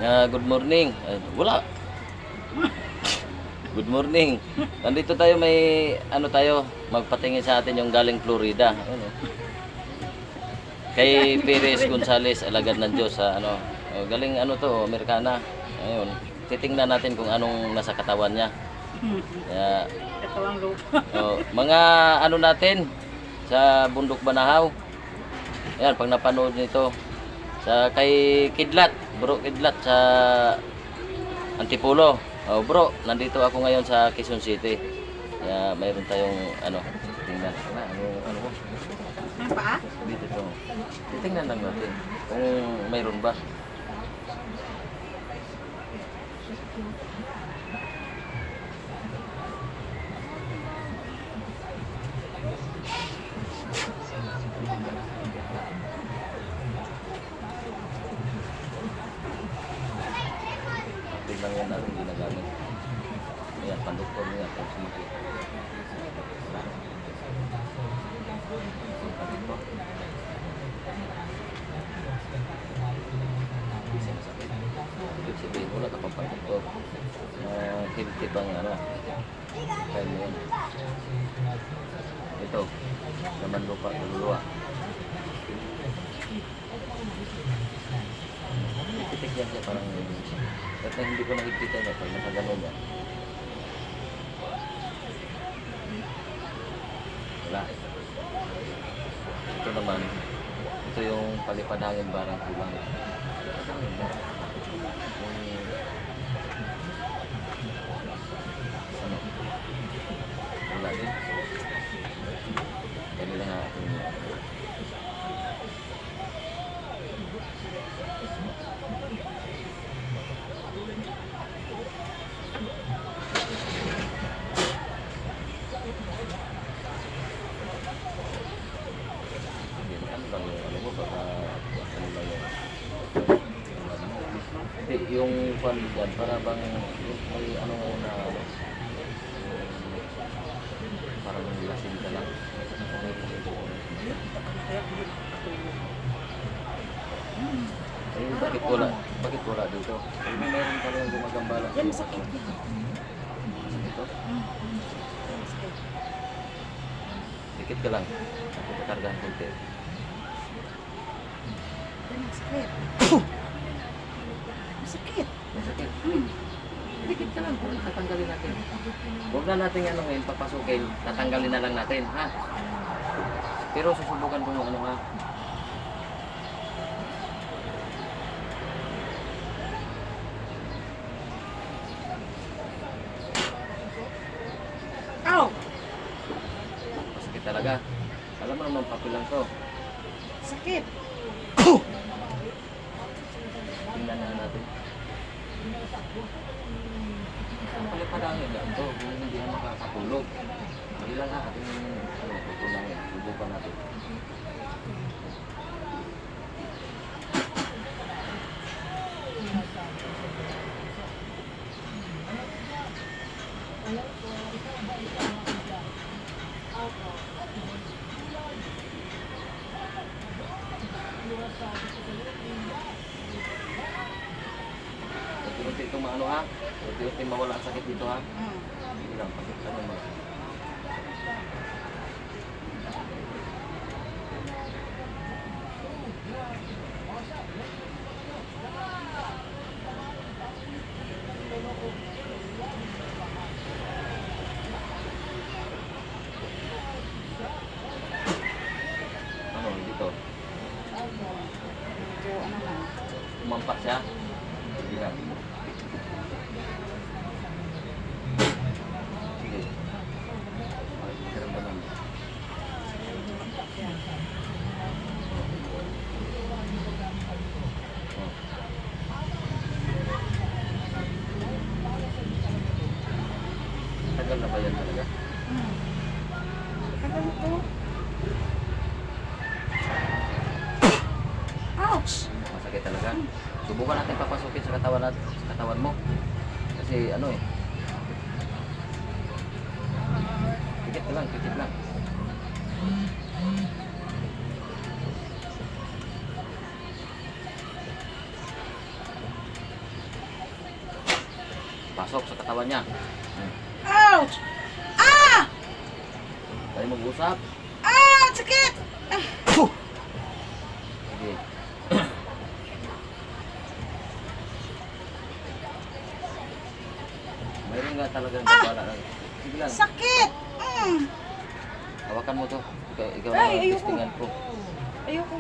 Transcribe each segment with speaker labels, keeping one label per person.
Speaker 1: Good morning. Wala. Good morning. Nandito tayo, may ano tayo, magpatingin sa atin yung galing Florida. Ano? Kay Perez Gonzales, alagad ng Diyos sa ano. Galing ano to, Amerikana. Ayun. Titingnan natin kung anong nasa katawan niya. Kaya,
Speaker 2: Katawang lupa.
Speaker 1: mga ano natin sa Bundok Banahaw. Ayan, pag napanood nito sa kay Kidlat, Bro Kidlat sa Antipolo. Bro, nandito ako ngayon sa Quezon City. Kaya mayroon tayong ano, tingnan. Ano mo?
Speaker 2: Ang paa?
Speaker 1: Dito to. Titingnan lang natin kung mayroon ba. Lang yan natin ginagamit. Ayan, panduktor niya. Sige. Ibig sabihin, wala ka pang panduktor. Hilti pang ano. Kaya mo yan. Ito. Laman lupa, luluwa. Titik yan siya parang at hindi ko nakikita niya pag nakagano niya. Wala. Ito naman, ito yung palipad hangin barang kulang. Ano? Wala din. Kaya lang natin. Hindi, yung pan dyan, para bang may ano na ano, parang lasing ka lang. Eh, bakit wala dito? Eh, meron pa rin gumagambala.
Speaker 2: Yan, masakit yan.
Speaker 1: Dito? Dikit ka lang. Ako kakargahan konti.
Speaker 2: Yan, masakit. Masakit.
Speaker 1: Masakit. Dikit ka lang. Tatanggalin natin. Huwag na natin ano ngayon, papasukin. Tatanggalin na lang natin, ha? Pero susubukan ko yung ano, ha?
Speaker 2: Ow!
Speaker 1: Masakit talaga. Alam mo naman, papel lang to.
Speaker 2: Sakit.
Speaker 1: Tingnan na natin. Ang palipadangin lang to, kung hindi na makakatulog. Hindi lang ha, ating tutulangin. Subukan natin. Unti-unti itong maano ha. Unti-unti mawala ang sakit dito ha. Hindi lang, pakita mo mga. Ano, dito?
Speaker 2: Medyo ano lang.
Speaker 1: Umampak siya. Sige lang. Sige. Pakiramdaman mo. Oh. Tagal na ba yan talaga?
Speaker 2: Tagal ito. Ouch!
Speaker 1: Masakit talaga. Subukan natin papasukin sa katawan mo. Kasi ano eh. Pikit lang, pikit lang. Pasok sa katawan niya.
Speaker 2: Ouch! Ah!
Speaker 1: Tayo mag-usap.
Speaker 2: Ah! Sakit! Ah!
Speaker 1: Sige. Mayroon nga talagang babala lang. Sige lang.
Speaker 2: Sakit!
Speaker 1: Hawakan mo to. Ikaw
Speaker 2: Ay,
Speaker 1: ang
Speaker 2: ayoko.
Speaker 1: testingan ko.
Speaker 2: Ayoko.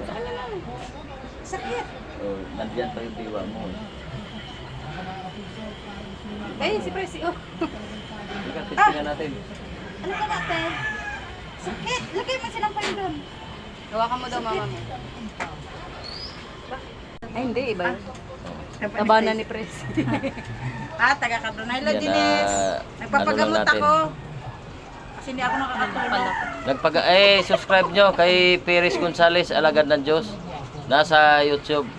Speaker 1: Ayun lang.
Speaker 2: Sakit!
Speaker 1: Oh, nandiyan pa yung diwa mo.
Speaker 2: Ay, si Presi. Oh.
Speaker 1: Ika, testingan natin.
Speaker 2: Ano ka natin? Sakit! Lagay mo silang doon.
Speaker 3: Hawakan mo daw, mama mo. Ay, hindi. Iba yun.
Speaker 1: Oh.
Speaker 3: Tabanan ni Pres.
Speaker 2: Taga Cadronilo,
Speaker 1: Yan,
Speaker 2: Dinis. Nagpapagamot
Speaker 1: ano lang natin.
Speaker 2: ako. Kasi hindi ako nakakatulog.
Speaker 1: Subscribe nyo kay Perez Gonzales, Alagad ng Diyos. Nasa YouTube.